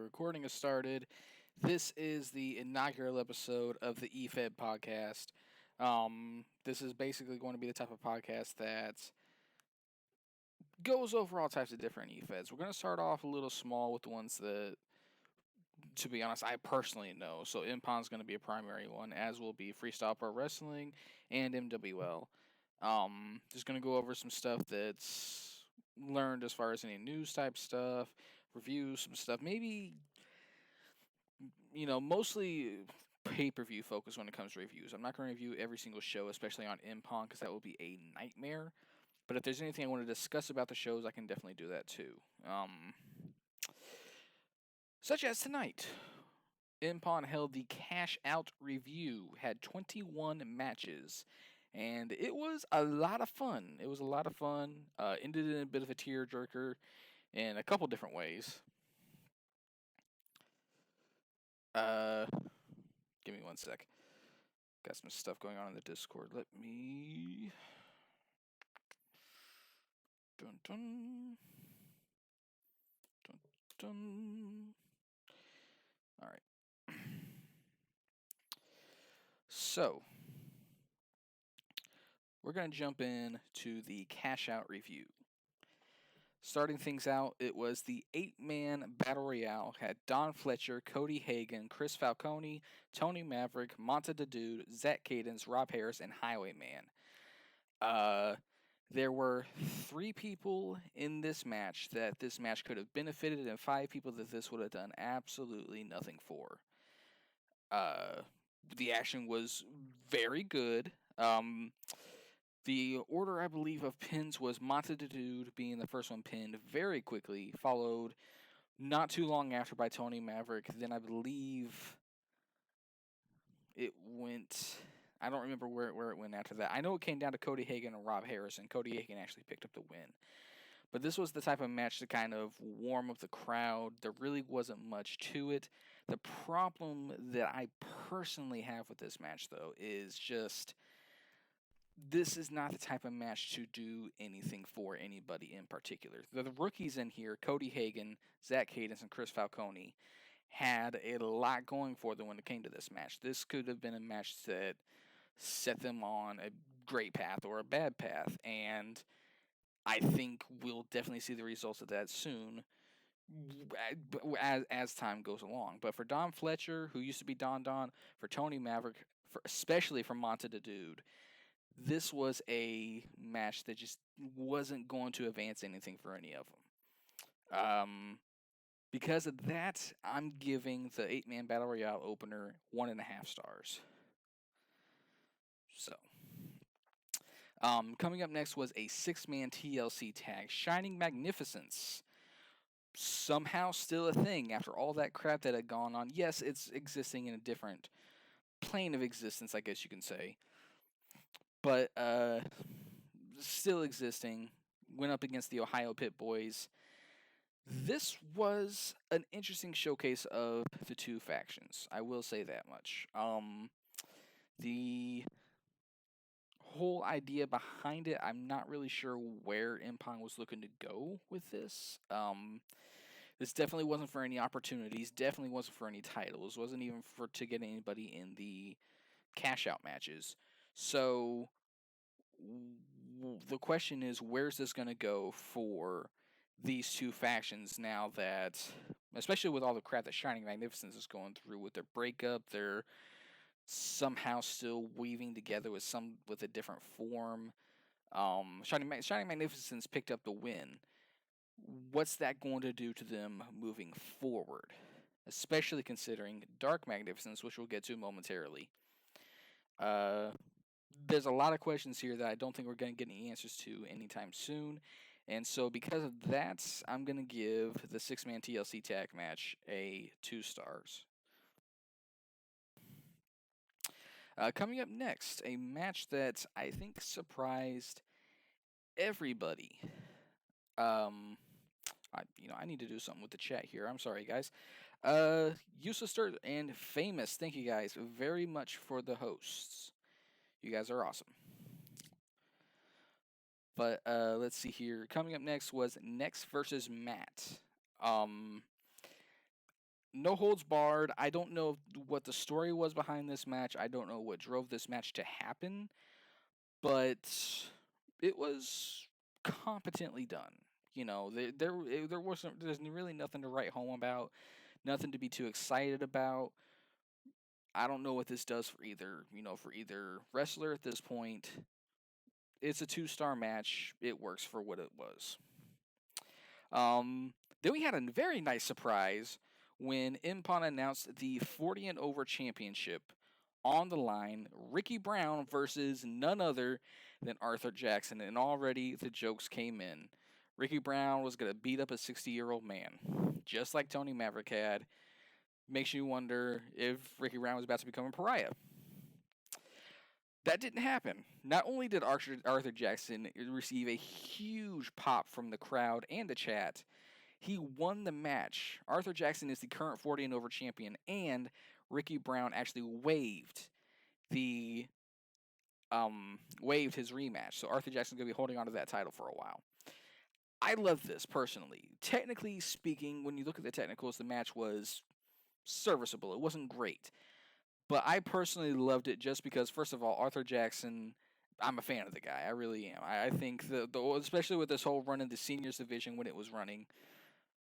recording has started. This is the inaugural episode of the EFED podcast. This is basically going to be the type of podcast that goes over all types of different EFEDs. We're going to start off a little small with the ones that, to be honest, I personally know. So N-PWN is going to be a primary one, as will be Freestyle Pro Wrestling and MWL. Just going to go over some stuff that's learned as far as any news type stuff, review some stuff, maybe mostly pay-per-view focus when it comes to reviews. I'm not going to review every single show, especially on Impong, because that will be a nightmare. But if there's anything I want to discuss about the shows, I can definitely do that too. Such as tonight, Impong held the Cash Out review, had 21 matches, and it was a lot of fun. Ended in a bit of a tearjerker in a couple different ways. Give me one sec. Got some stuff going on in the Discord. Let me. Dun dun. Dun dun. Alright. So, we're going to jump in to the Cash Out review. Starting things out, it was the 8-man Battle Royale. Had Don Fletcher, Cody Hagan, Chris Falcone, Tony Maverick, Monta the Dude, Zach Cadence, Rob Harris, and Highwayman. There were 3 people in this match that this match could have benefited, and 5 people that this would have done absolutely nothing for. The action was very good. The order, I believe, of pins was Monta the Dude being the first one pinned very quickly, followed not too long after by Tony Maverick. Then I believe it went. I don't remember where it went after that. I know it came down to Cody Hagan and Rob Harris, and Cody Hagan actually picked up the win. But this was the type of match to kind of warm up the crowd. There really wasn't much to it. The problem that I personally have with this match, though, is just this is not the type of match to do anything for anybody in particular. The rookies in here, Cody Hagan, Zach Cadence, and Chris Falcone, had a lot going for them when it came to this match. This could have been a match that set them on a great path or a bad path, and I think we'll definitely see the results of that soon as time goes along. But for Don Fletcher, who used to be Don, for Tony Maverick, especially for Monta the Dude, this was a match that just wasn't going to advance anything for any of them. Because of that, I'm giving the 8-man Battle Royale opener 1.5 stars. So, coming up next was a 6-man TLC tag, Shining Magnificence. Somehow still a thing after all that crap that had gone on. Yes, it's existing in a different plane of existence, I guess you can say. But still existing. Went up against the Ohio Pit Boys. This was an interesting showcase of the 2 factions. I will say that much. The whole idea behind it, I'm not really sure where Impong was looking to go with this. This definitely wasn't for any opportunities. Definitely wasn't for any titles. Wasn't even to get anybody in the cash out matches. So the question is, where's this going to go for these 2 factions now that, especially with all the crap that Shining Magnificence is going through with their breakup, they're somehow still weaving together with a different form. Shining Magnificence picked up the win. What's that going to do to them moving forward? Especially considering Dark Magnificence, which we'll get to momentarily. There's a lot of questions here that I don't think we're going to get any answers to anytime soon. And so because of that, I'm going to give the 6-man TLC tag match a 2 stars. Coming up next, a match that I think surprised everybody. I need to do something with the chat here. I'm sorry, guys. Useless Dirt and Famous, thank you guys very much for the hosts. You guys are awesome. But let's see here. Coming up next was Next versus Matt. no holds barred. I don't know what the story was behind this match. I don't know what drove this match to happen, but it was competently done. There's really nothing to write home about, nothing to be too excited about. I don't know what this does for either wrestler at this point. It's a 2-star match. It works for what it was. Um, then we had a very nice surprise when N-PWN announced the 40 and over championship on the line. Ricky Brown versus none other than Arthur Jackson, and already the jokes came in. Ricky Brown was gonna beat up a 60-year-old man, just like Tony Maverick had. Makes you wonder if Ricky Brown was about to become a pariah. That didn't happen. Not only did Arthur Jackson receive a huge pop from the crowd and the chat, he won the match. Arthur Jackson is the current 40 and over champion, and Ricky Brown actually the waived his rematch. So Arthur Jackson's gonna be holding on to that title for a while. I love this personally. Technically speaking, when you look at the technicals, the match was serviceable. It wasn't great. But I personally loved it just because, first of all, Arthur Jackson, I'm a fan of the guy. I really am. I think especially with this whole run in the seniors division when it was running.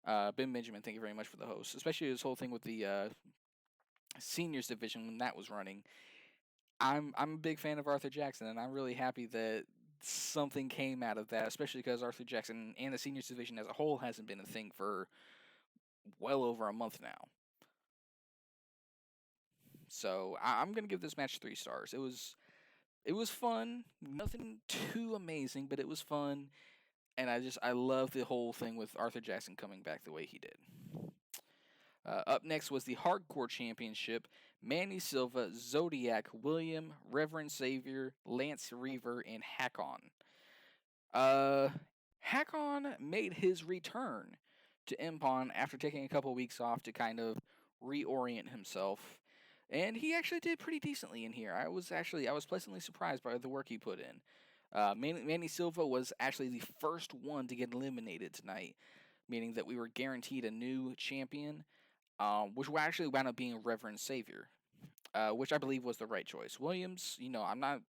Ben Benjamin, thank you very much for the host. Especially this whole thing with the seniors division when that was running. I'm a big fan of Arthur Jackson, and I'm really happy that something came out of that, especially because Arthur Jackson and the seniors division as a whole hasn't been a thing for well over a month now. So I'm gonna give this match 3 stars. It was fun, nothing too amazing, but it was fun, and I love the whole thing with Arthur Jackson coming back the way he did. Up next was the Hardcore Championship. Manny Silva, Zodiac, William, Reverend Savior, Lance Reaver, and Hakon. Uh, Hakon made his return to N-PWN after taking a couple weeks off to kind of reorient himself, and he actually did pretty decently in here. I was pleasantly surprised by the work he put in. Manny Silva was actually the first one to get eliminated tonight, meaning that we were guaranteed a new champion, which actually wound up being Reverend Savior, which I believe was the right choice. Williams, I'm not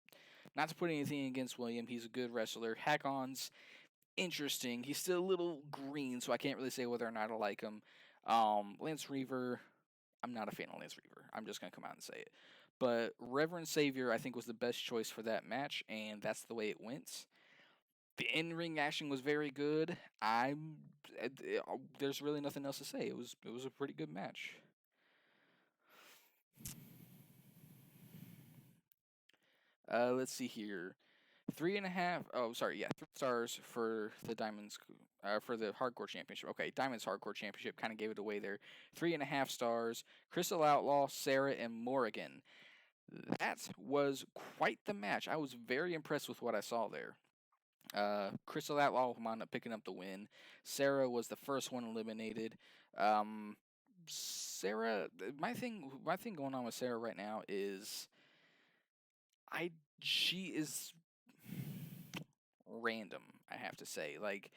to put anything against William. He's a good wrestler. Hakon's interesting. He's still a little green, so I can't really say whether or not I like him. Lance Reaver, I'm not a fan of Lance Reaver. I'm just gonna come out and say it. But Reverend Savior, I think, was the best choice for that match, and that's the way it went. The in-ring action was very good. There's really nothing else to say. It was a pretty good match. Let's see here. 3.5. Oh, sorry. Yeah, 3 stars for the Diamonds. For the Hardcore Championship. Okay, Diamonds Hardcore Championship kind of gave it away there. 3.5 stars. Crystal Outlaw, Sarah, and Morrigan. That was quite the match. I was very impressed with what I saw there. Crystal Outlaw wound up picking up the win. Sarah was the first one eliminated. Sarah, my thing going on with Sarah right now is I she is random, I have to say. Like,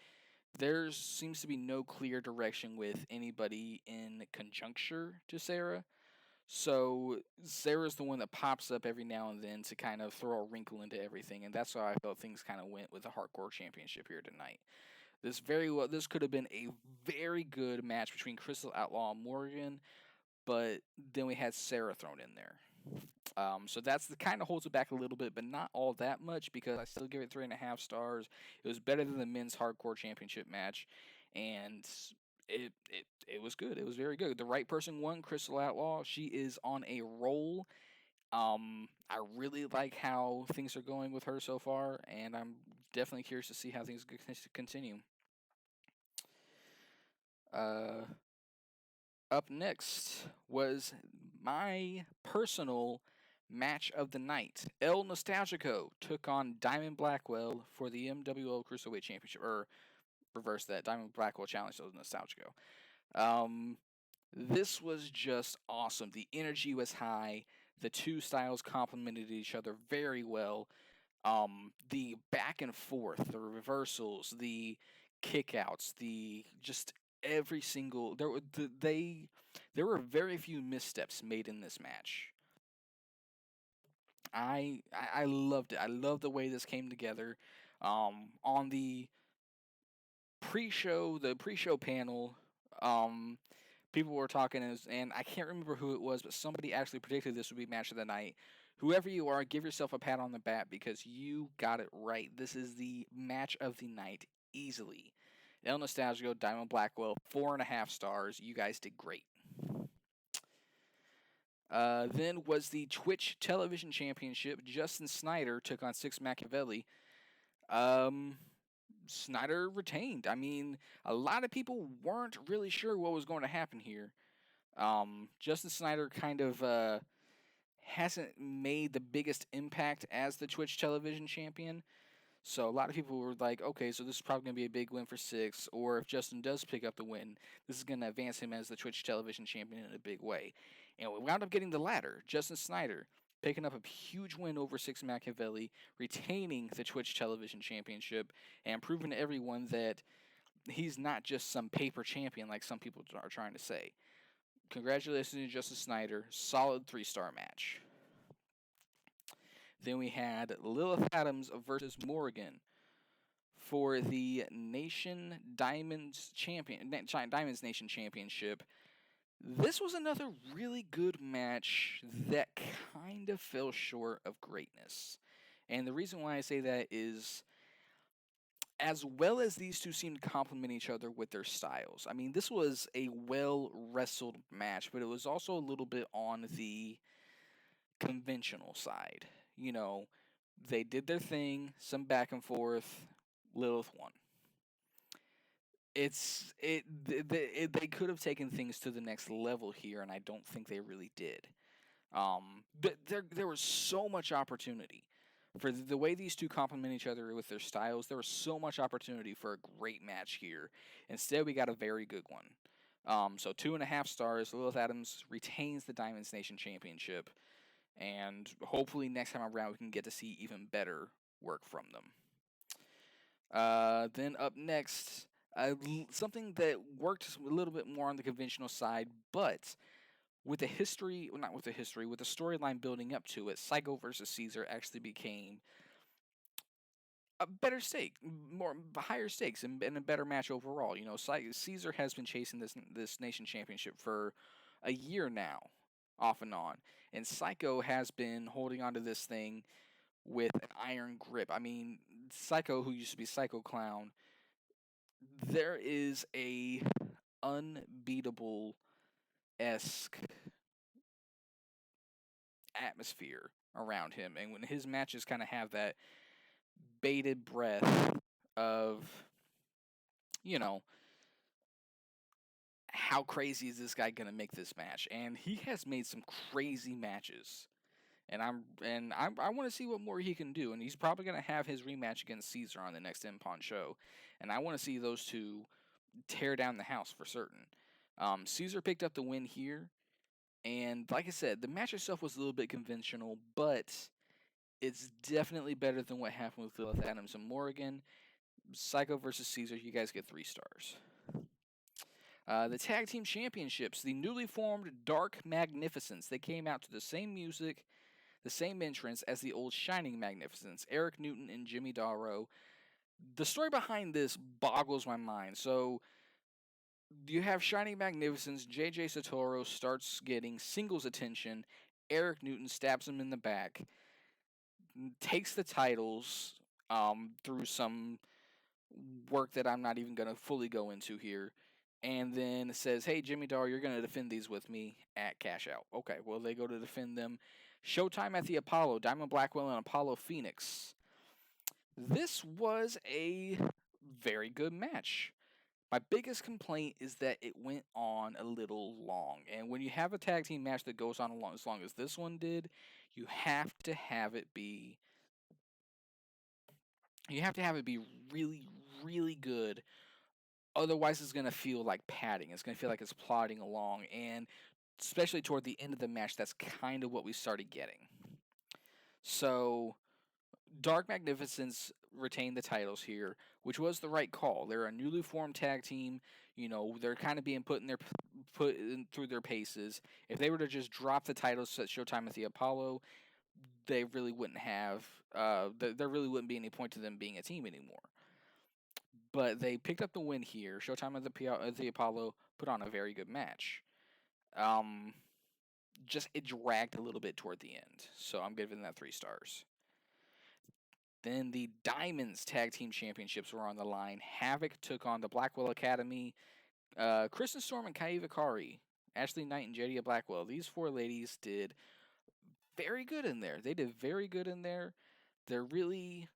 there seems to be no clear direction with anybody in conjuncture to Sarah. So Sarah's the one that pops up every now and then to kind of throw a wrinkle into everything, and that's how I felt things kind of went with the Hardcore Championship here tonight. This could have been a very good match between Crystal Outlaw and Morgan, but then we had Sarah thrown in there. So that's the kind of holds it back a little bit, but not all that much because I still give it 3.5 stars. It was better than the men's hardcore championship match, and it was good. It was very good. The right person won. Crystal Outlaw. She is on a roll. I really like how things are going with her so far, and I'm definitely curious to see how things continue. Uh, Up next was my personal match of the night. El Nostalgico took on Diamond Blackwell for the MWO Cruiserweight Championship, or reverse that, Diamond Blackwell challenged El Nostalgico. This was just awesome. The energy was high. The two styles complemented each other very well. The back and forth, the reversals, the kickouts, the just every single There were very few missteps made in this match. I loved it. I love the way this came together. On the pre-show panel, um, people were talking and I can't remember who it was, but somebody actually predicted this would be match of the night. Whoever you are, give yourself a pat on the back because you got it right. This is the match of the night easily. El Nostalgico, Diamond Blackwell, 4.5 stars. You guys did great. Then was the Twitch Television Championship. Justin Snyder took on Six Machiavelli. Um, Snyder retained. I mean, a lot of people weren't really sure what was going to happen here. Justin Snyder kind of hasn't made the biggest impact as the Twitch Television Champion. So a lot of people were like, okay, so this is probably going to be a big win for Six, or if Justin does pick up the win, this is going to advance him as the Twitch Television Champion in a big way. And we wound up getting the latter, Justin Snyder, picking up a huge win over Six Machiavelli, retaining the Twitch Television Championship, and proving to everyone that he's not just some paper champion like some people are trying to say. Congratulations to Justin Snyder, solid 3-star match. Then we had Lilith Adams versus Morgan for the Diamonds Nation Championship. This was another really good match that kind of fell short of greatness. And the reason why I say that is, as well as these two seem to complement each other with their styles. I mean, this was a well wrestled match, but it was also a little bit on the conventional side. You know, they did their thing, some back and forth. Lilith won. They could have taken things to the next level here, and I don't think they really did. But there was so much opportunity for the way these two complement each other with their styles. There was so much opportunity for a great match here. Instead, we got a very good one. So 2.5 stars. Lilith Adams retains the Diamonds Nation Championship, and hopefully next time around we can get to see even better work from them. Then up next, something that worked a little bit more on the conventional side, but with the history, well, not with the history, with the storyline building up to it, Psycho versus Caesar actually became a better stake, more higher stakes, and a better match overall. You know, Caesar has been chasing this nation championship for a year now, off and on, and Psycho has been holding on to this thing with an iron grip. I mean, Psycho, who used to be Psycho Clown, there is a unbeatable esque atmosphere around him, and when his matches kind of have that bated breath of, you know, how crazy is this guy gonna make this match? And he has made some crazy matches. And I want to see what more he can do. And he's probably gonna have his rematch against Caesar on the next N-PWN show. And I want to see those two tear down the house for certain. Caesar picked up the win here, and like I said, the match itself was a little bit conventional, but it's definitely better than what happened with Lilith Adams and Morgan. Psycho versus Caesar, you guys get 3 stars. The Tag Team Championships, the newly formed Dark Magnificence. They came out to the same music, the same entrance as the old Shining Magnificence, Eric Newton and Jimmy Darrow. The story behind this boggles my mind. So, you have Shining Magnificence, JJ Satoru starts getting singles attention. Eric Newton stabs him in the back, takes the titles through some work that I'm not even going to fully go into here, and then says, hey, Jimmy Darrow, you're going to defend these with me at Cash Out. Okay, well, they go to defend them. Showtime at the Apollo, Diamond Blackwell and Apollo Phoenix. This was a very good match. My biggest complaint is that it went on a little long. And when you have a tag team match that goes on as long as this one did, you have to have it be really, really good. Otherwise, it's going to feel like padding. It's going to feel like it's plodding along. And especially toward the end of the match, that's kind of what we started getting. So, Dark Magnificence retained the titles here, which was the right call. They're a newly formed tag team. You know, they're kind of being put in their put in through their paces. If they were to just drop the titles at Showtime at the Apollo, they really wouldn't have. There really wouldn't be any point to them being a team anymore. But they picked up the win here. Showtime at the Apollo put on a very good match. Um, just it dragged a little bit toward the end, so I'm giving that 3 stars. Then the Diamonds Tag Team Championships were on the line. Havoc took on the Blackwell Academy. Kristen Storm and Kai Kari, Ashley Knight and Jadia Blackwell. These 4 ladies did very good in there. They did very good in there. They're really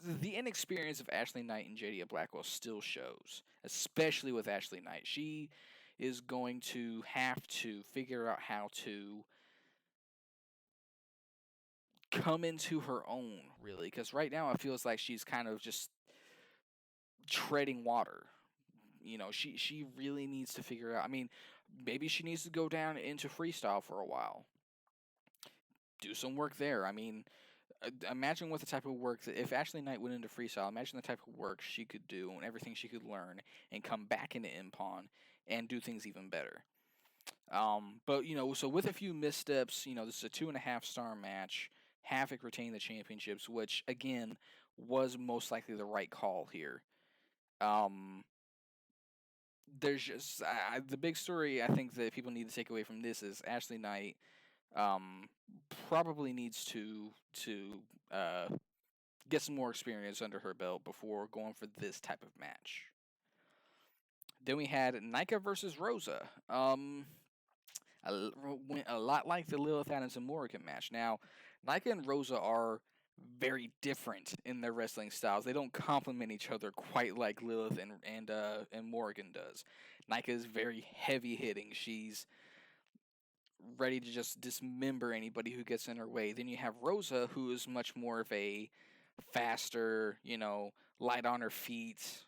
the inexperience of Ashley Knight and Jadia Blackwell still shows, especially with Ashley Knight. She is going to have to figure out how to come into her own, really, because right now it feels like she's kind of just treading water. She really needs to figure out. I mean, maybe she needs to go down into freestyle for a while, do some work there. I mean, imagine what the type of work that if Ashley Knight went into freestyle, imagine the type of work she could do and everything she could learn and come back into Impon and do things even better. But so with a few missteps, this is a 2.5 star match. Havoc retained the championships, which again was most likely the right call here. There's just the big story I think that people need to take away from this is Ashley Knight probably needs to uh, get some more experience under her belt before going for this type of match. Then we had Nika versus Rosa. Went a lot like the Lilith Adams and Morrigan match. Now, Nika and Rosa are very different in their wrestling styles. They don't complement each other quite like Lilith and Morrigan does. Nika is very heavy hitting. She's ready to just dismember anybody who gets in her way. Then you have Rosa, who is much more of a faster, light on her feet,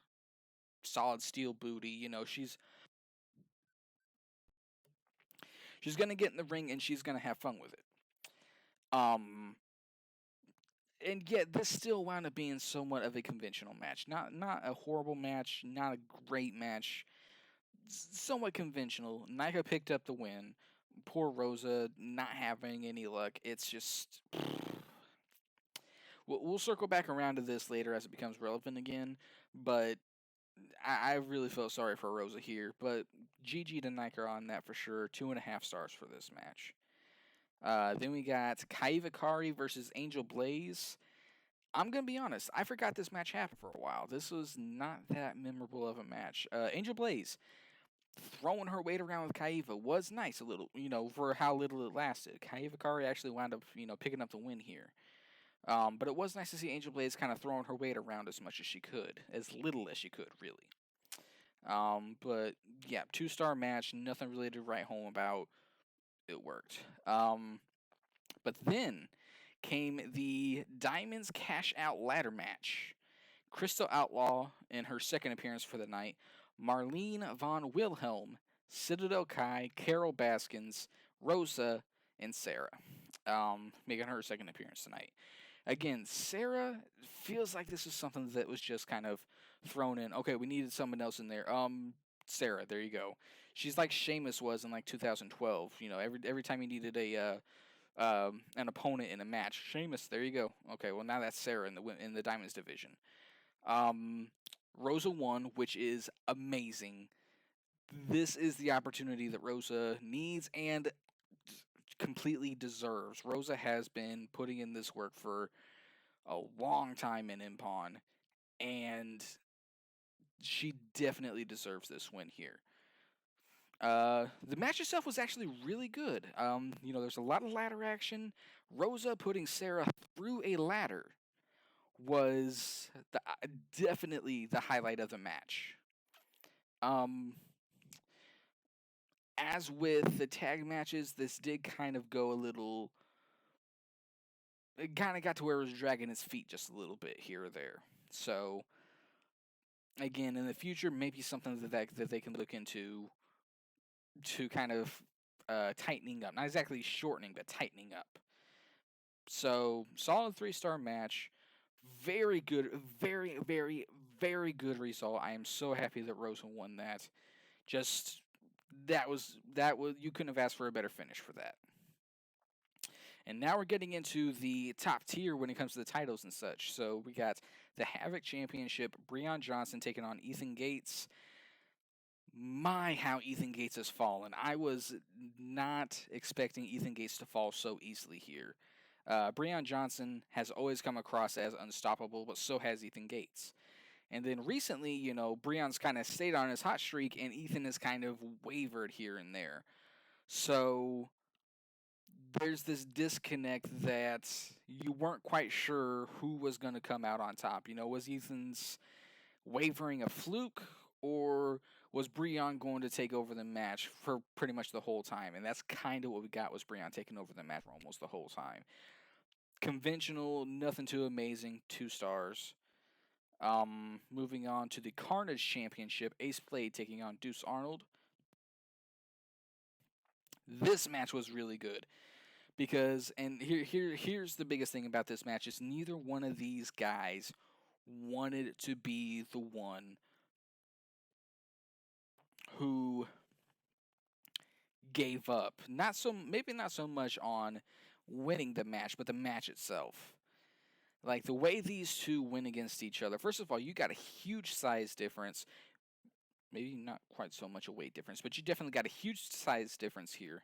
solid steel booty. She's gonna get in the ring and she's gonna have fun with it. And yet this still wound up being somewhat of a conventional match. Not a horrible match, not a great match. Somewhat conventional. Nika picked up the win. Poor Rosa not having any luck. It's just we'll circle back around to this later as it becomes relevant again. But I really felt sorry for Rosa here. But GG to Nika on that for sure. 2.5 stars for this match. Then we got Kai Kari versus Angel Blaze. I'm going to be honest, I forgot this match happened for a while. This was not that memorable of a match. Angel Blaze throwing her weight around with Kaiva was nice a little, for how little it lasted. Kaiva Kari actually wound up, picking up the win here. But it was nice to see Angel Blaze kind of throwing her weight around as much as she could, as little as she could, really. But yeah, 2-star match, nothing really to write home about. It worked. But then came the Diamonds Cash Out Ladder match. Crystal Outlaw in her second appearance for the night. Marlene von Wilhelm, Citadel Kai, Carol Baskins, Rosa, and Sarah. Making her second appearance tonight. Again, Sarah feels like this is something that was just kind of thrown in. Okay, we needed someone else in there. Sarah, there you go. She's like Sheamus was in like 2012. Every time you needed an opponent in a match, Sheamus, there you go. Okay, well now that's Sarah in the Diamonds division. Rosa won, which is amazing. This is the opportunity that Rosa needs and completely deserves. Rosa has been putting in this work for a long time in Impon, and she definitely deserves this win here. The match itself was actually really good. There's a lot of ladder action. Rosa putting Sarah through a ladder was definitely the highlight of the match. As with the tag matches, this did kind of go a little. It kind of got to where it was dragging its feet just a little bit here or there. So, again, in the future, maybe something that they can look into to kind of tightening up. Not exactly shortening, but tightening up. So, solid 3-star match. Very good, very, very, very good result. I am so happy that Rosa won that. Just you couldn't have asked for a better finish for that. And now we're getting into the top tier when it comes to the titles and such. So we got the Havoc Championship, Breon Johnson taking on Ethan Gates. My, how Ethan Gates has fallen. I was not expecting Ethan Gates to fall so easily here. Breon Johnson has always come across as unstoppable, but so has Ethan Gates. And then recently, Breon's kind of stayed on his hot streak, and Ethan has kind of wavered here and there. So there's this disconnect that you weren't quite sure who was going to come out on top. Was Ethan's wavering a fluke, or was Breon going to take over the match for pretty much the whole time? And that's kind of what we got, was Breon taking over the match for almost the whole time. Conventional, nothing too amazing, 2 stars. Moving on to the Carnage Championship, Ace Blade taking on Deuce Arnold. This match was really good because, and here's the biggest thing about this match, is neither one of these guys wanted it to be the one who gave up. Maybe not so much on winning the match, but the match itself. Like the way these two win against each other. First of all, you got a huge size difference. Maybe not quite so much a weight difference, but you definitely got a huge size difference here.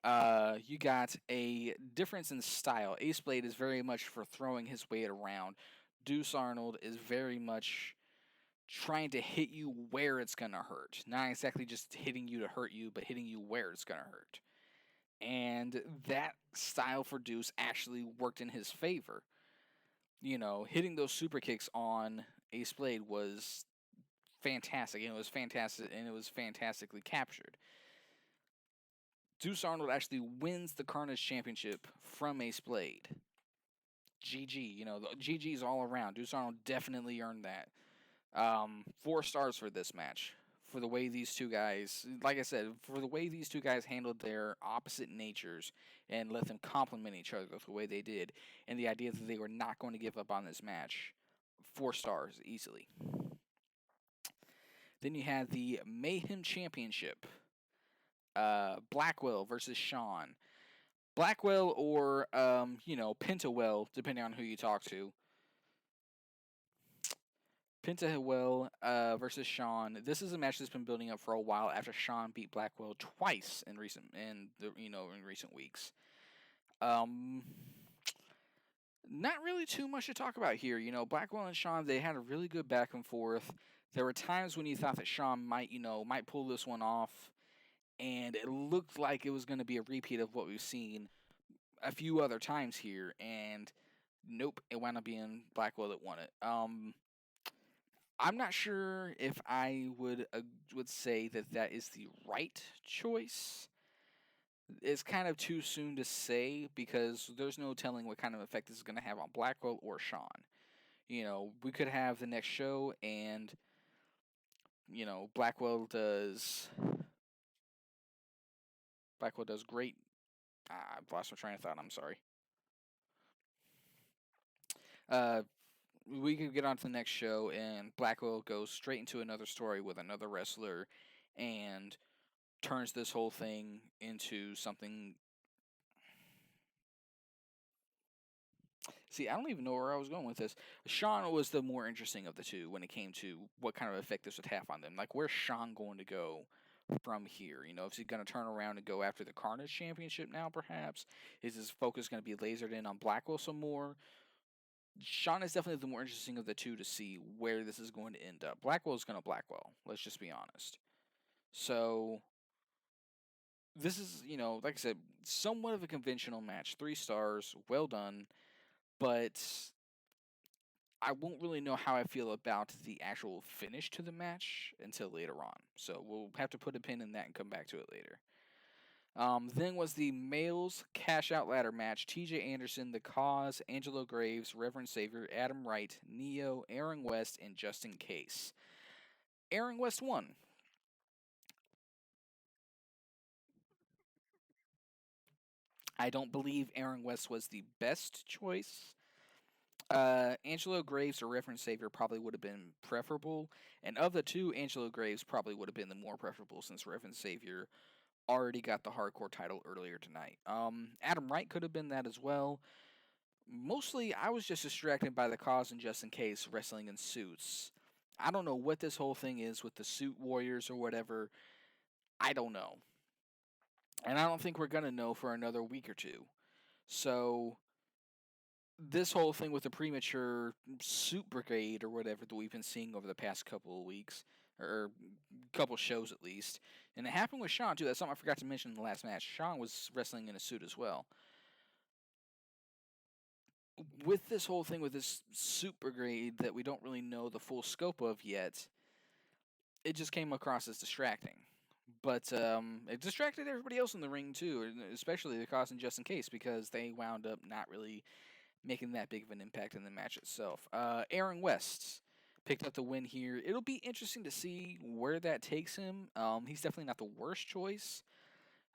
You got a difference in style. Ace Blade is very much for throwing his weight around. Deuce Arnold is very much trying to hit you where it's going to hurt. Not exactly just hitting you to hurt you, but hitting you where it's going to hurt. And that style for Deuce actually worked in his favor. Hitting those super kicks on Ace Blade was fantastic. And it was fantastic, and it was fantastically captured. Deuce Arnold actually wins the Carnage Championship from Ace Blade. GG, the GG's all around. Deuce Arnold definitely earned that. 4 stars for this match. For the way these two guys, like I said, for the way these two guys handled their opposite natures and let them complement each other the way they did, and the idea that they were not going to give up on this match. 4 stars, easily. Then you had the Mayhem Championship. Blackwell versus Sean. Blackwell or, Pentawell, depending on who you talk to. Pentawell versus Sean. This is a match that's been building up for a while after Sean beat Blackwell twice in recent weeks. Not really too much to talk about here. Blackwell and Sean, they had a really good back and forth. There were times when you thought that Sean might pull this one off, and it looked like it was going to be a repeat of what we've seen a few other times here, and nope, it wound up being Blackwell that won it. I'm not sure if I would say that is the right choice. It's kind of too soon to say because there's no telling what kind of effect this is going to have on Blackwell or Sean. We could have the next show and Blackwell does great. I've lost my train of thought. I'm sorry. We could get on to the next show, and Blackwell goes straight into another story with another wrestler, and turns this whole thing into something. See, I don't even know where I was going with this. Sean was the more interesting of the two when it came to what kind of effect this would have on them. Like, where's Sean going to go from here? Is he going to turn around and go after the Carnage Championship now, perhaps? Is his focus going to be lasered in on Blackwell some more? Sean is definitely the more interesting of the two to see where this is going to end up. Blackwell is going to Blackwell. Let's just be honest. So, this is, like I said, somewhat of a conventional match. 3 stars, well done. But I won't really know how I feel about the actual finish to the match until later on. So we'll have to put a pin in that and come back to it later. Then was the males cash out ladder match. TJ Anderson, The Cause, Angelo Graves, Reverend Savior, Adam Wright, Neo, Aaron West, and Justin Case. Aaron West won. I don't believe Aaron West was the best choice. Angelo Graves or Reverend Savior probably would have been preferable, and of the two, Angelo Graves probably would have been the more preferable since Reverend Savior already got the hardcore title earlier tonight. Adam Wright could have been that as well. Mostly, I was just distracted by the cause and just in case wrestling in suits. I don't know what this whole thing is with the suit warriors or whatever. I don't know. And I don't think we're going to know for another week or two. So, this whole thing with the premature suit brigade or whatever that we've been seeing over the past couple of weeks, or couple shows at least, and it happened with Sean too. That's something I forgot to mention in the last match. Sean was wrestling in a suit as well. With this whole thing with this suit brigade that we don't really know the full scope of yet, it just came across as distracting. But it distracted everybody else in the ring too, especially the cause and just in case, because they wound up not really making that big of an impact in the match itself. Aaron West picked up the win here. It'll be interesting to see where that takes him. He's definitely not the worst choice.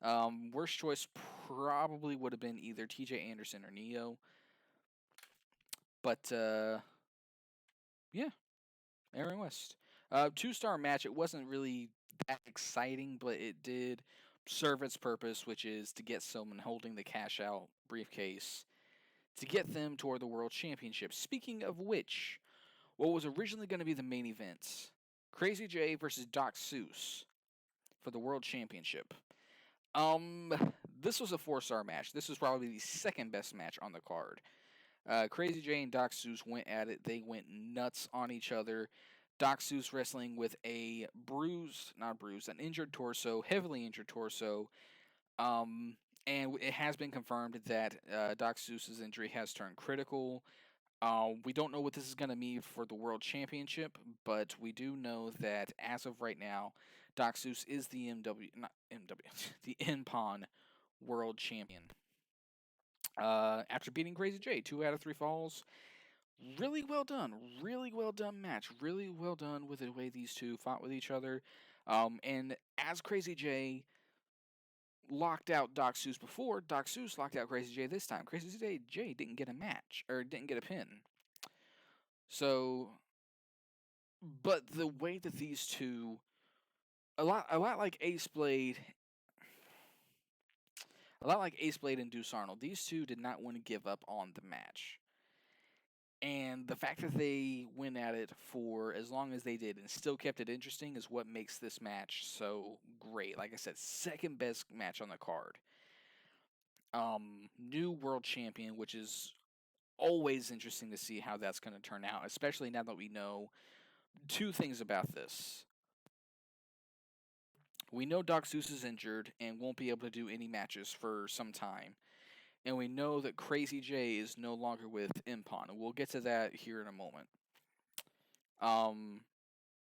Worst choice probably would have been either TJ Anderson or Neo. But yeah, Aaron West. 2-star match. It wasn't really that exciting, but it did serve its purpose, which is to get someone holding the cash out briefcase to get them toward the World Championship. Speaking of which, what was originally going to be the main event, Crazy J versus Doc Seuss for the World Championship. This was a 4-star match. This was probably the second best match on the card. Crazy J and Doc Seuss went at it. They went nuts on each other. Doc Seuss wrestling with a an injured torso, heavily injured torso. And it has been confirmed that Doc Seuss's injury has turned critical. We don't know what this is going to mean for the World Championship, but we do know that as of right now, Doc Seuss is the the N-PWN World Champion. After beating Crazy J, 2 out of 3 falls. Really well done. Really well done match. Really well done with the way these two fought with each other. And as Crazy J locked out Doc Seuss before, Doc Seuss locked out Crazy J this time. Crazy J didn't get a match, or didn't get a pin. So, but the way that these two, a lot like Ace Blade, and Deuce Arnold, these two did not want to give up on the match. And the fact that they went at it for as long as they did and still kept it interesting is what makes this match so great. Like I said, second best match on the card. New world champion, which is always interesting to see how that's going to turn out, especially now that we know two things about this. We know Doc Seuss is injured and won't be able to do any matches for some time. And we know that Crazy J is no longer with N-PWN, and we'll get to that here in a moment.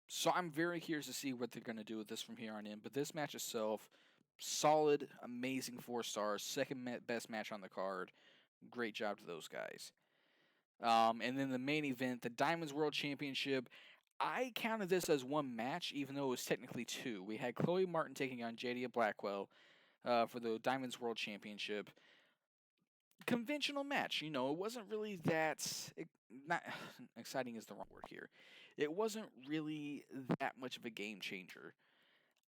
So I'm very curious to see what they're going to do with this from here on in. But this match itself, solid, amazing 4 stars, second best match on the card. Great job to those guys. And then the main event, the Diamonds World Championship. I counted this as one match, even though it was technically 2. We had Chloe Martin taking on Jadia Blackwell for the Diamonds World Championship. Conventional match, it wasn't really that not exciting is the wrong word here. It wasn't really that much of a game changer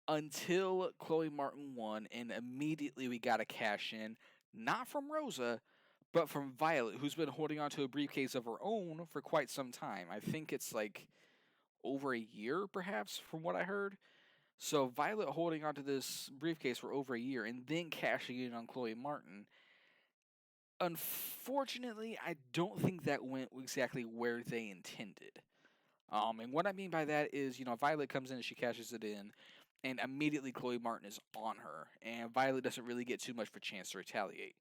until Chloe Martin won, and immediately we got a cash in, not from Rosa, but from Violet, who's been holding onto a briefcase of her own for quite some time. I think it's like over a year, perhaps, from what I heard. So Violet holding onto this briefcase for over a year and then cashing in on Chloe Martin. Unfortunately, I don't think that went exactly where they intended. And what I mean by that is, Violet comes in and she cashes it in, and immediately Chloe Martin is on her, and Violet doesn't really get too much of a chance to retaliate.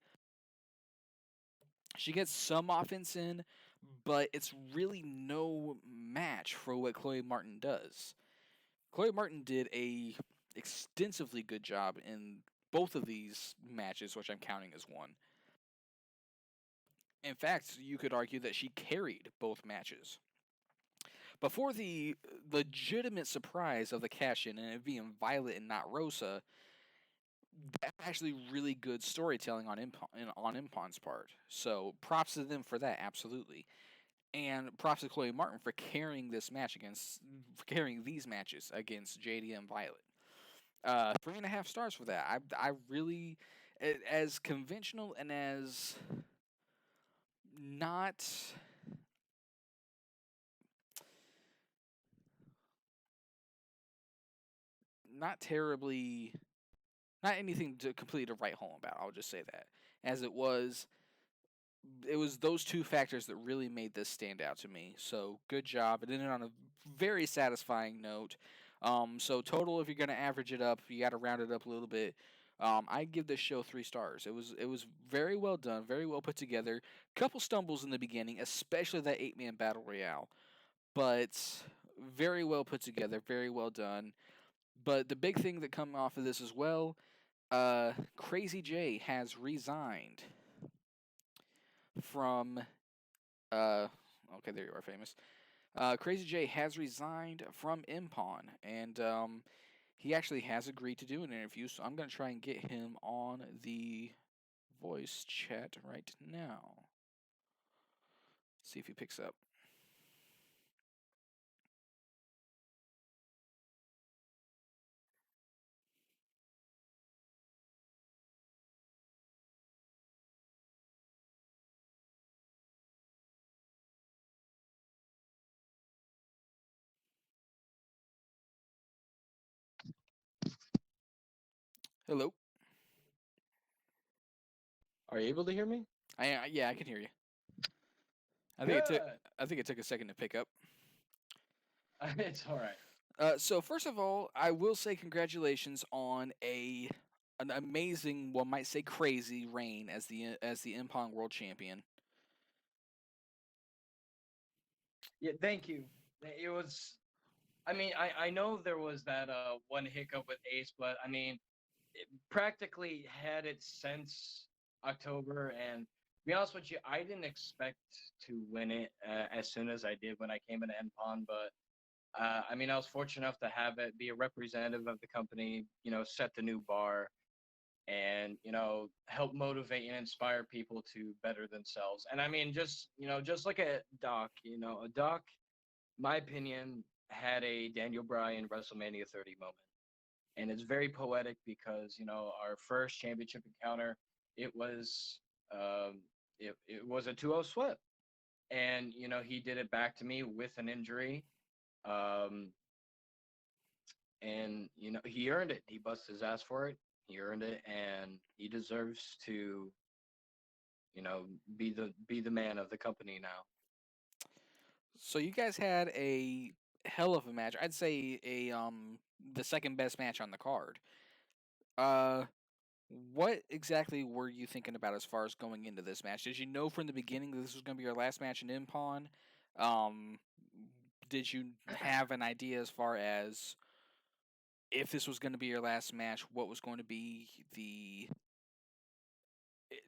She gets some offense in, but it's really no match for what Chloe Martin does. Chloe Martin did a extensively good job in both of these matches, which I'm counting as one. In fact, you could argue that she carried both matches. Before the legitimate surprise of the cash-in and it being Violet and not Rosa, that's actually really good storytelling on N-PWN's part. So props to them for that, absolutely. And props to Chloe Martin for carrying these matches against JD and Violet. 3.5 stars for that. I really, as conventional and as not not terribly, not anything to completely to write home about. I'll just say that, as it was those two factors that really made this stand out to me. So good job. It ended on a very satisfying note. So total, if you're gonna average it up, you got to round it up a little bit. I give this show 3 stars. It was very well done, very well put together. Couple stumbles in the beginning, especially that 8-man battle royale, but very well put together, very well done. But the big thing that come off of this as well, Crazy J has resigned from okay, there you are, famous. Crazy J has resigned from Impon, and he actually has agreed to do an interview. So I'm gonna try and get him on the voice chat right now. See if he picks up. Hello. Are you able to hear me? Yeah, I can hear you. I think it took Good. I think it took a second to pick up. It's all right. So first of all, I will say congratulations on an amazing, one might say crazy reign as the Impong World Champion. Yeah, thank you. It was. I mean, I know there was that one hiccup with Ace, but I mean, it practically had it since October. And to be honest with you, I didn't expect to win it as soon as I did when I came into NPON. But I mean, I was fortunate enough to have it be a representative of the company. Set the new bar and help motivate and inspire people to better themselves. And I mean, just look at Doc. Doc, my opinion, had a Daniel Bryan WrestleMania 30 moment, and it's very poetic because our first championship encounter, it was um, it was a 2-0 sweat, and he did it back to me with an injury. Um, and he earned it. He busted his ass for it. He earned it, and he deserves to be the man of the company now. So you guys had a hell of a match. I'd say a the second best match on the card. Uh what exactly were you thinking about as far as going into this match? Did you know from the beginning that this was going to be your last match in Impon? Um did you have an idea as far as if this was going to be your last match, what was going to be the it-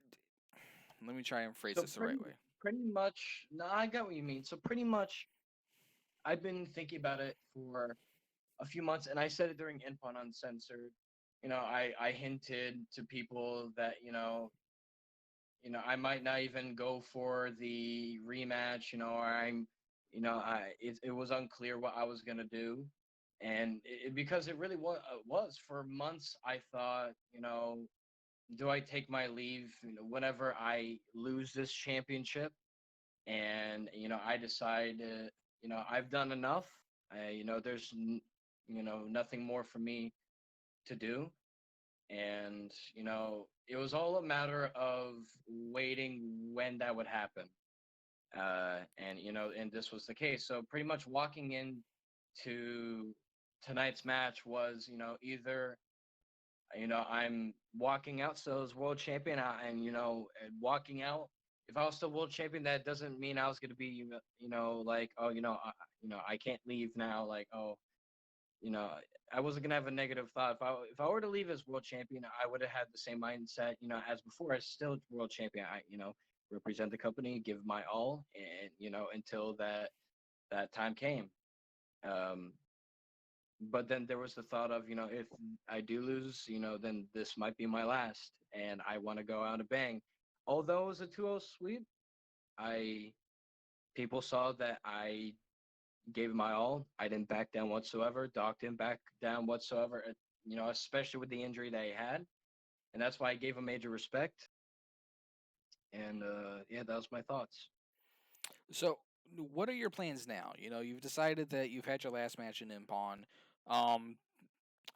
let me try and phrase So this the pretty right way. pretty much, no, I got what you mean. So pretty much, I've been thinking about it for a few months, and I said it during Input Uncensored. I hinted to people that I might not even go for the rematch. Or it was unclear what I was gonna do, and because it really was for months. I thought, do I take my leave? Whenever I lose this championship, and I decided, I've done enough. There's nothing more for me to do, and it was all a matter of waiting when that would happen. And this was the case. So pretty much walking in to tonight's match was, either I'm walking out still as world champion, and walking out. If I was still world champion, that doesn't mean I was going to be, like, oh, I can't leave now. Like, oh, you know, I wasn't gonna have a negative thought. If I were to leave as world champion, I would have had the same mindset, as before. As still world champion, I represent the company, give my all, and until that time came. Um, but then there was the thought of, if I do lose, then this might be my last, and I want to go out a bang. Although it was a 2-0 sweep, I People saw that I gave it my all. I didn't back down whatsoever. Doc didn't back down whatsoever. Especially with the injury that he had, and that's why I gave him major respect. And yeah, that was my thoughts. So, what are your plans now? You've decided that you've had your last match in Impon. Um,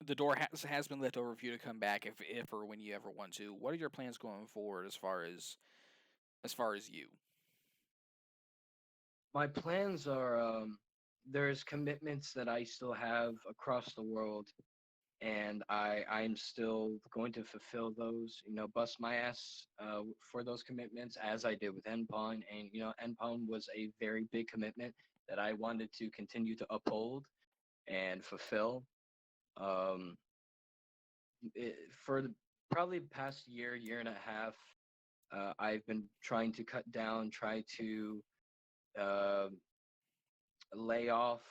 the door has been left over for you to come back if or when you ever want to. What are your plans going forward as far as you? My plans are there's commitments that I still have across the world, and I'm still going to fulfill those. Bust my ass for those commitments as I did with NPON, and NPON was a very big commitment that I wanted to continue to uphold and fulfill. Um, for probably the past year and a half, I've been trying to cut down, try to uh, lay off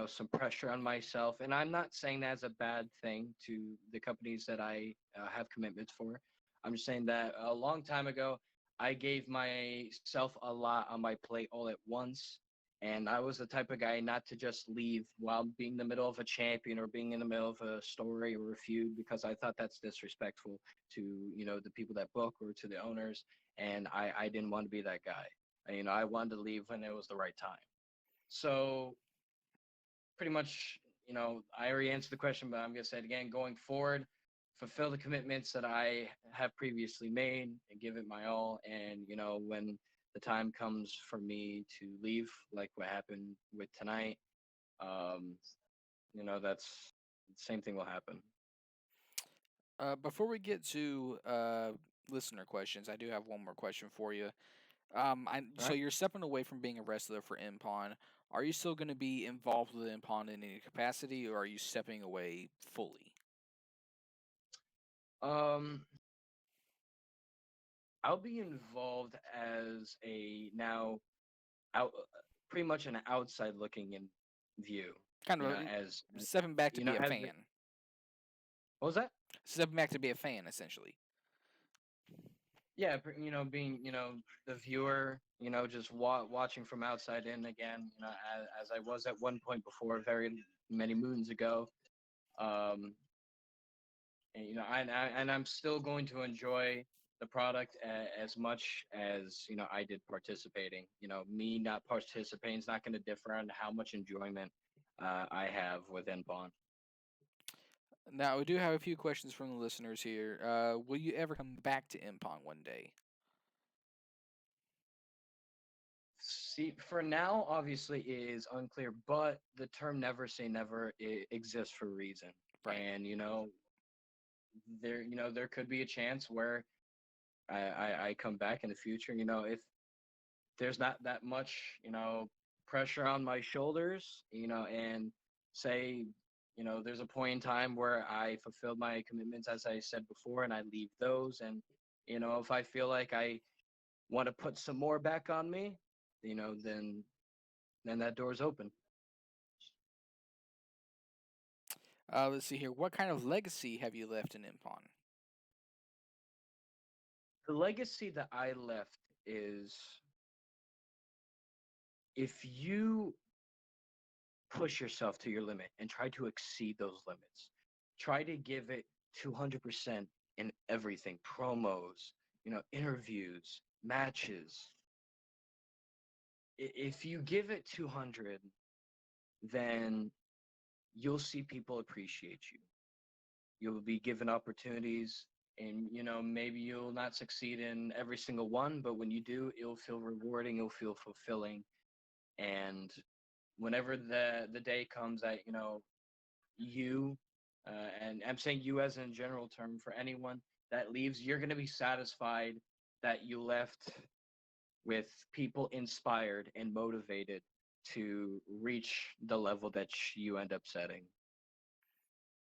some pressure on myself. And I'm not saying that as a bad thing to the companies that I have commitments for. I'm just saying that a long time ago, I gave myself a lot on my plate all at once. And I was the type of guy not to just leave while being in the middle of a champion or being in the middle of a story or a feud, because I thought that's disrespectful to, the people that book or to the owners. And I didn't want to be that guy. I wanted to leave when it was the right time. So pretty much, I already answered the question, but I'm going to say it again. Going forward, fulfill the commitments that I have previously made and give it my all. And, when the time comes for me to leave, like what happened with tonight, um, that's the same thing will happen. Before we get to listener questions, I do have one more question for you. All So right. you're stepping away from being a wrestler for Impon. Are you still going to be involved with Impon in any capacity, or are you stepping away fully? Um, I'll be involved as a now out, pretty much an outside looking in view. Kind of As stepping back to be a as fan. what was that? Stepping back to be a fan, essentially. Yeah, being the viewer, just watching from outside in again, as I was at one point before, very many moons ago. Um, and I'm still going to enjoy the product as much as I did participating. Me not participating is not going to differ on how much enjoyment I have with N-Bond. Now, we do have a few questions from the listeners here. Will you ever come back to Impon one day? See, for now, obviously, it is unclear, but the term "never say never" exists for a reason. Right. And there could be a chance where I come back in the future. If there's not that much pressure on my shoulders, and say there's a point in time where I fulfilled my commitments as I said before, and I leave those, and if I feel like I want to put some more back on me, then that door's open. Let's see here. What kind of legacy have you left in Impon? The legacy that I left is, if you push yourself to your limit and try to exceed those limits, try to give it 200% in everything, promos, interviews, matches. If you give it 200, then you'll see people appreciate you. You'll be given opportunities, and maybe you'll not succeed in every single one, but when you do, it'll feel rewarding, it'll feel fulfilling. And whenever the day comes that you and I'm saying you as in general term, for anyone that leaves, you're going to be satisfied that you left with people inspired and motivated to reach the level that you end up setting.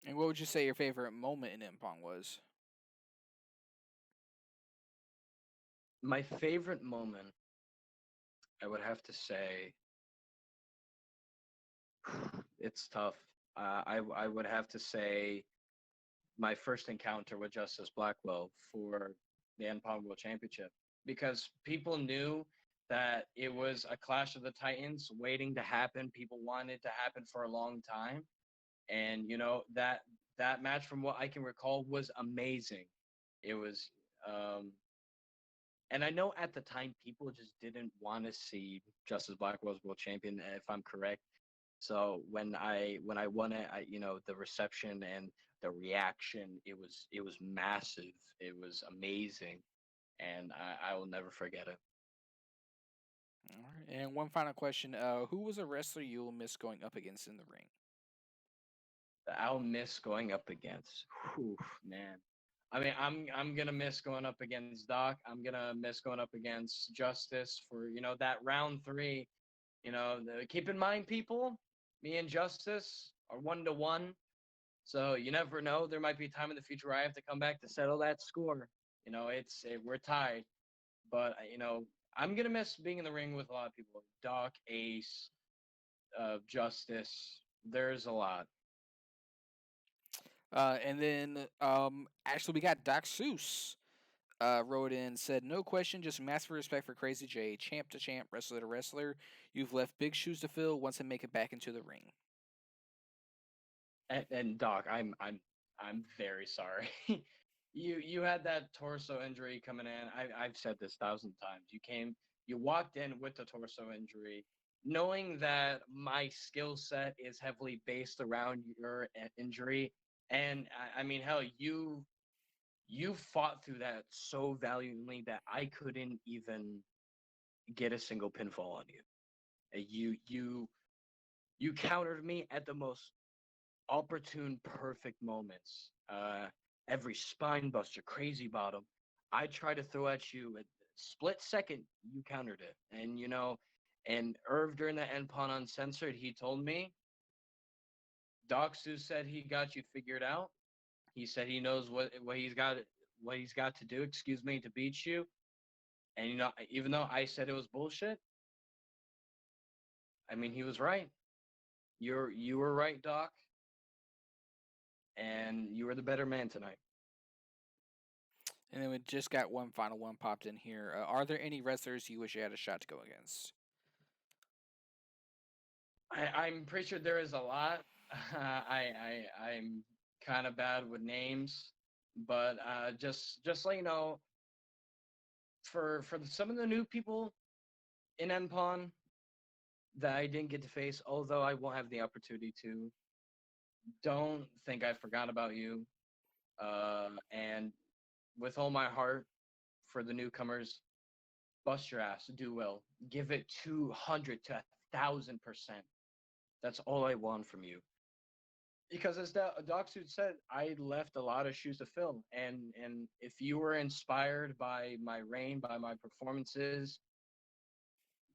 And what would you say your favorite moment in Impong was? My favorite moment, I would have to say, it's tough. I would have to say my first encounter with Justice Blackwell for the N-PWN World Championship, because people knew that it was a Clash of the Titans waiting to happen. People wanted to happen for a long time, and that match, from what I can recall, was amazing. It was, um, and I know at the time people just didn't want to see Justice Black was world champion, if I'm correct. So when I won it, the reception and the reaction, it was massive. It was amazing, and I will never forget it. All right. And one final question: who was a wrestler you will miss going up against in the ring? I'll miss going up against. Whew, man. I mean, I'm gonna miss going up against Doc. I'm gonna miss going up against Justice for that round three. Keep in mind, people, me and Justice are 1-1. So you never know. There might be a time in the future where I have to come back to settle that score. We're tied, but I'm gonna miss being in the ring with a lot of people. Doc, Ace, Justice. There's a lot. And then actually we got Doc Seuss wrote in, said, no question, just massive respect for Crazy J, champ to champ, wrestler to wrestler. You've left big shoes to fill once I make it back into the ring. And Doc, I'm very sorry. You had that torso injury coming in. I've said this 1,000 times. You walked in with the torso injury, knowing that my skill set is heavily based around your injury. And I mean, hell, you fought through that so valiantly that I couldn't even get a single pinfall on you. You countered me at the most opportune, perfect moments. Every spine buster, crazy bottom. I tried to throw at you at split second, you countered it. And Irv during the N-PWN Uncensored, he told me, Doc Sue said he got you figured out. He said he knows what he's got to do, excuse me, to beat you. And even though I said it was bullshit, I mean he was right. You were right, Doc, and you were the better man tonight. And then we just got one final one popped in here. Are there any wrestlers you wish you had a shot to go against? I'm pretty sure there is a lot. I'm kind of bad with names, but just let you know, for some of the new people in N-PWN that I didn't get to face, although I will have the opportunity to, don't think I forgot about you. And with all my heart for the newcomers, bust your ass, do well, give it 200 to 1,000%. That's all I want from you. Because as Doc Suit said, I left a lot of shoes to fill, and if you were inspired by my reign, by my performances,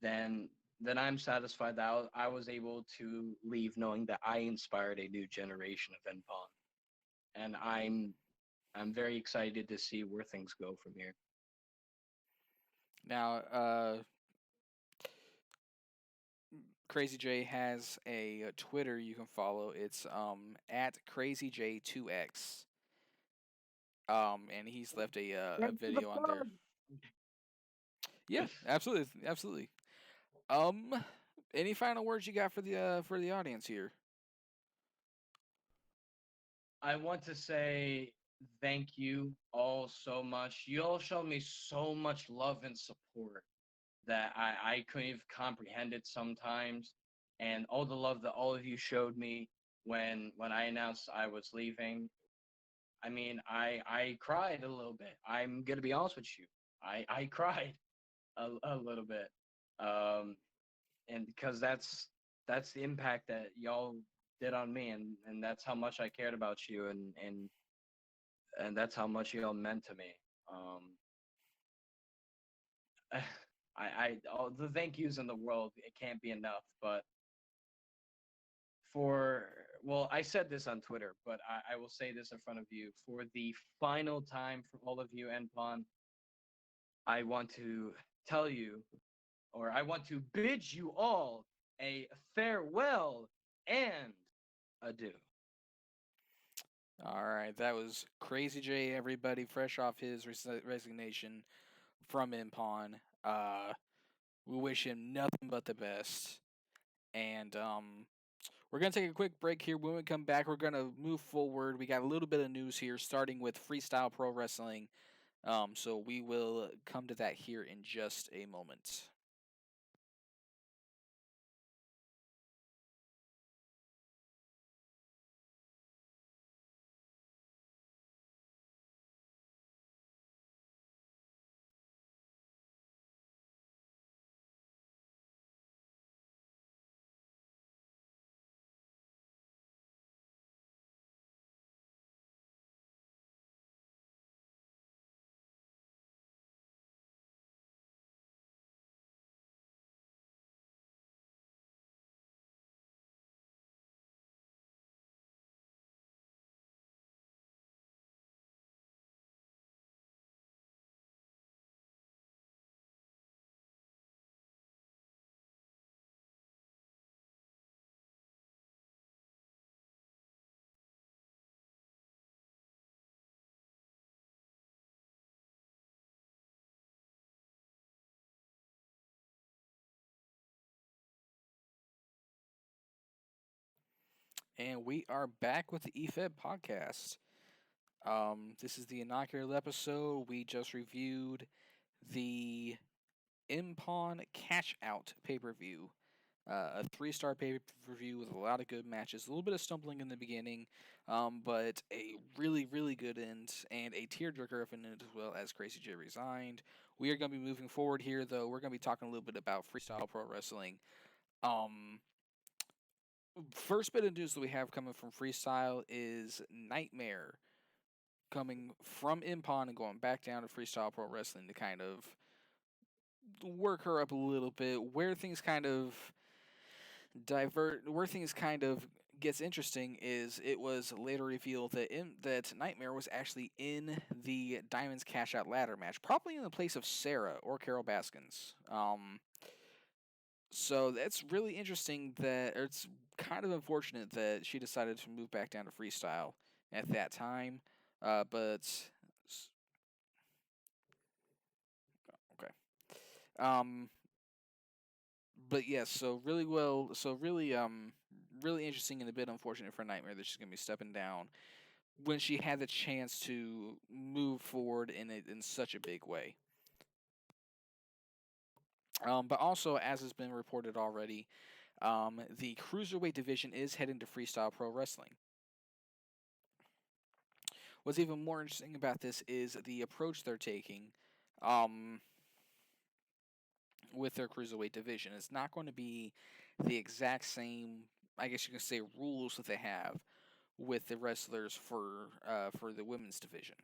then I'm satisfied that I was able to leave knowing that I inspired a new generation of N-PWN, and I'm very excited to see where things go from here. Now, Crazy J has a Twitter you can follow. It's at CrazyJ2X. And he's left a Thanks for the video on there. plug. Yeah, absolutely, absolutely. Um, any final words you got for the audience here? I want to say thank you all so much. You all showed me so much love and support that I couldn't even comprehend it sometimes. And all the love that all of you showed me when I announced I was leaving. I mean, I cried a little bit. I'm gonna be honest with you. I cried a little bit. Um, and because that's the impact that y'all did on me, and that's how much I cared about you, and that's how much y'all meant to me. All the thank yous in the world, it can't be enough. But for well, I said this on Twitter, but I will say this in front of you for the final time for all of you, Npon. I want to tell you, or I want to bid you all a farewell and adieu. All right, that was Crazy J. Everybody, fresh off his resignation from Impon. We wish him nothing but the best. And we're gonna take a quick break here. When we come back, we're gonna move forward. We got a little bit of news here, starting with Freestyle Pro Wrestling. So we will come to that here in just a moment. And we are back with the EFEB podcast. This is the inaugural episode. We just reviewed the N-PWN Catch Out pay per view. A 3-star pay per view with a lot of good matches. A little bit of stumbling in the beginning, but a really, really good end and a tearjerker of an end as well as Crazy J resigned. We are going to be moving forward here, though. We're going to be talking a little bit about Freestyle Pro Wrestling. First bit of news that we have coming from Freestyle is Nightmare coming from N-PWN and going back down to Freestyle Pro Wrestling to kind of work her up a little bit. Where things kind of gets interesting is it was later revealed that Nightmare was actually in the Diamonds Cash Out ladder match, probably in the place of Sarah or Carol Baskins. So that's really interesting or it's kind of unfortunate that she decided to move back down to freestyle at that time. But okay. Um, but yes, really interesting and a bit unfortunate for Nightmare that she's gonna be stepping down when she had the chance to move forward in such a big way. But also, as has been reported already, the cruiserweight division is heading to Freestyle Pro Wrestling. What's even more interesting about this is the approach they're taking um, with their cruiserweight division. It's not going to be the exact same, I guess you can say, rules that they have with the wrestlers for the women's division.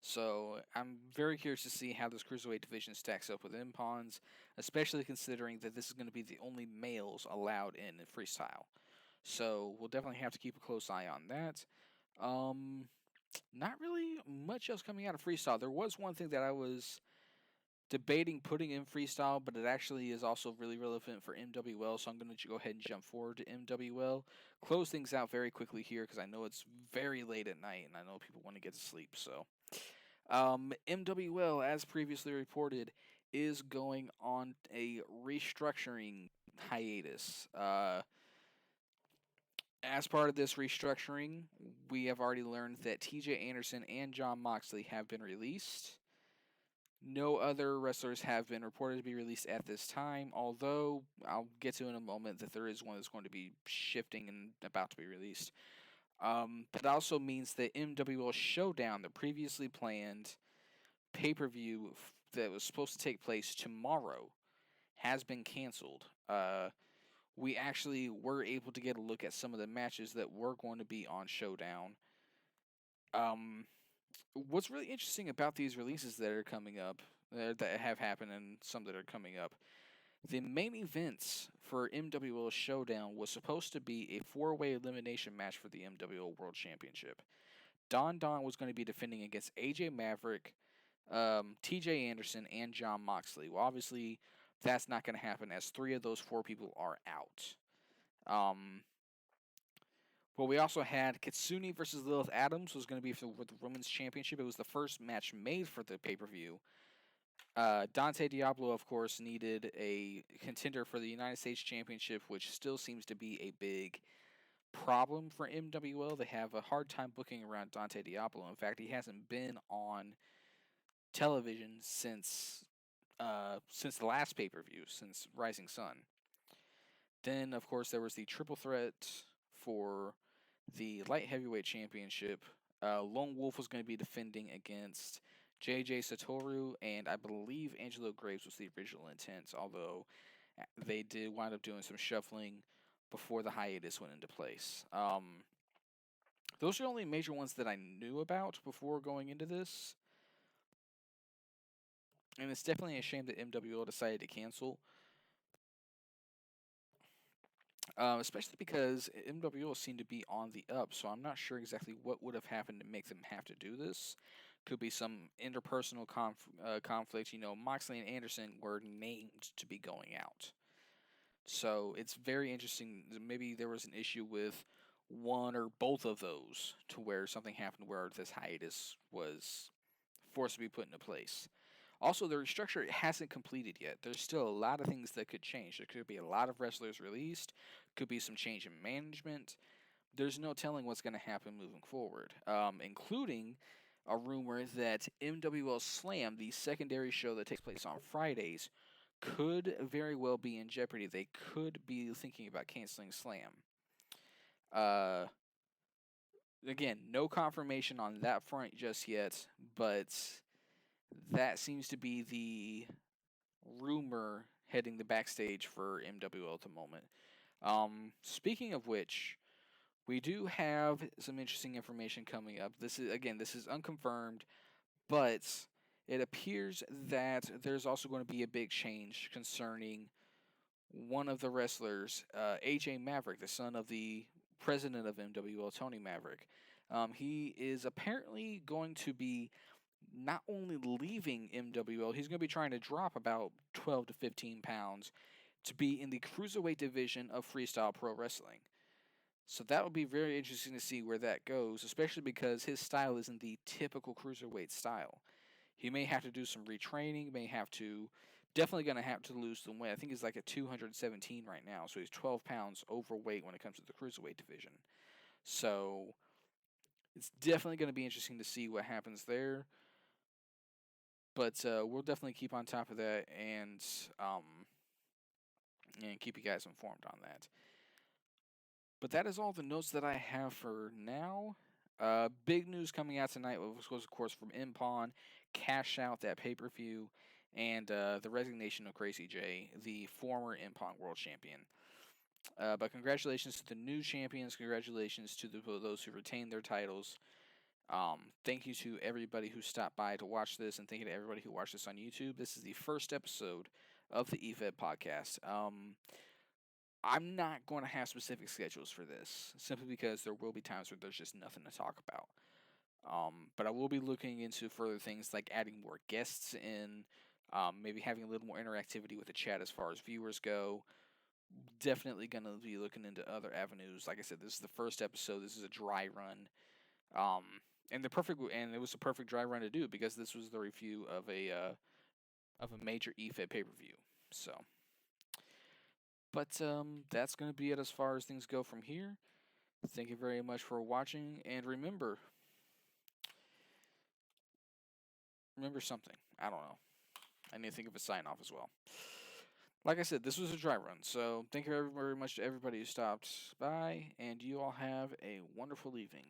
So I'm very curious to see how this cruiserweight division stacks up with N-PWN's, especially considering that this is going to be the only males allowed in freestyle. So we'll definitely have to keep a close eye on that. Not really much else coming out of freestyle. There was one thing that I was debating putting in freestyle, but it actually is also really relevant for MWL, so I'm going to go ahead and jump forward to MWL. Close things out very quickly here because I know it's very late at night and I know people want to get to sleep. So, MWL, as previously reported, is going on a restructuring hiatus. As part of this restructuring, we have already learned that TJ Anderson and John Moxley have been released. No other wrestlers have been reported to be released at this time, although I'll get to in a moment that there is one that's going to be shifting and about to be released. That also means that MWL Showdown, the previously planned pay per view that was supposed to take place tomorrow, has been canceled. We actually were able to get a look at some of the matches that were going to be on Showdown. What's really interesting about these releases that are coming up, that have happened, and some that are coming up, the main events for MWL Showdown was supposed to be a 4-way elimination match for the MWL World Championship. Don was going to be defending against AJ Maverick, TJ Anderson, and John Moxley. Well, obviously, that's not going to happen as 3 of those 4 people are out. Well, we also had Katsuni versus Lilith Adams was going to be for the Women's Championship. It was the first match made for the pay-per-view. Dante Diablo, of course, needed a contender for the United States Championship, which still seems to be a big problem for MWL. They have a hard time booking around Dante Diablo. In fact, he hasn't been on television since the last pay per view, since Rising Sun. Then, of course, there was the triple threat for the light heavyweight championship. Lone Wolf was going to be defending against JJ Satoru, and I believe Angelo Graves was the original intent, although they did wind up doing some shuffling before the hiatus went into place. Those are the only major ones that I knew about before going into this. And it's definitely a shame that MWL decided to cancel. Especially because MWL seemed to be on the up, so I'm not sure exactly what would have happened to make them have to do this. Could be some interpersonal conflict. You know, Moxley and Anderson were named to be going out. So it's very interesting. Maybe there was an issue with one or both of those to where something happened where this hiatus was forced to be put into place. Also, the restructure hasn't completed yet. There's still a lot of things that could change. There could be a lot of wrestlers released, could be some change in management. There's no telling what's going to happen moving forward, including a rumor that MWL Slam, the secondary show that takes place on Fridays, could very well be in jeopardy. They could be thinking about canceling Slam. Uh, Again, no confirmation on that front just yet, but that seems to be the rumor heading the backstage for MWL at the moment. Speaking of which, we do have some interesting information coming up. This is unconfirmed, but it appears that there's also going to be a big change concerning one of the wrestlers, AJ Maverick, the son of the president of MWL, Tony Maverick. He is apparently going to be not only leaving MWL, he's going to be trying to drop about 12 to 15 pounds to be in the cruiserweight division of Freestyle Pro Wrestling. So that would be very interesting to see where that goes, especially because his style isn't the typical cruiserweight style. He may have to do some retraining, definitely going to have to lose some weight. I think he's like at 217 right now, so he's 12 pounds overweight when it comes to the cruiserweight division. So it's definitely going to be interesting to see what happens there. But we'll definitely keep on top of that and keep you guys informed on that. But that is all the notes that I have for now. Big news coming out tonight was, of course, from N-PWN, cash out that pay-per-view, and the resignation of Crazy J, the former N-PWN World Champion. But congratulations to the new champions. Congratulations to those who retained their titles. Thank you to everybody who stopped by to watch this, and thank you to everybody who watched this on YouTube. This is the first episode of the EFED podcast. I'm not going to have specific schedules for this, simply because there will be times where there's just nothing to talk about. But I will be looking into further things like adding more guests in, maybe having a little more interactivity with the chat as far as viewers go. Definitely going to be looking into other avenues. Like I said, this is the first episode. This is a dry run. And it was a perfect dry run to do because this was the review of a major EFED pay-per-view. So, but that's going to be it as far as things go from here. Thank you very much for watching, and remember something. I don't know. I need to think of a sign off as well. Like I said, this was a dry run, so thank you very much to everybody who stopped by, and you all have a wonderful evening.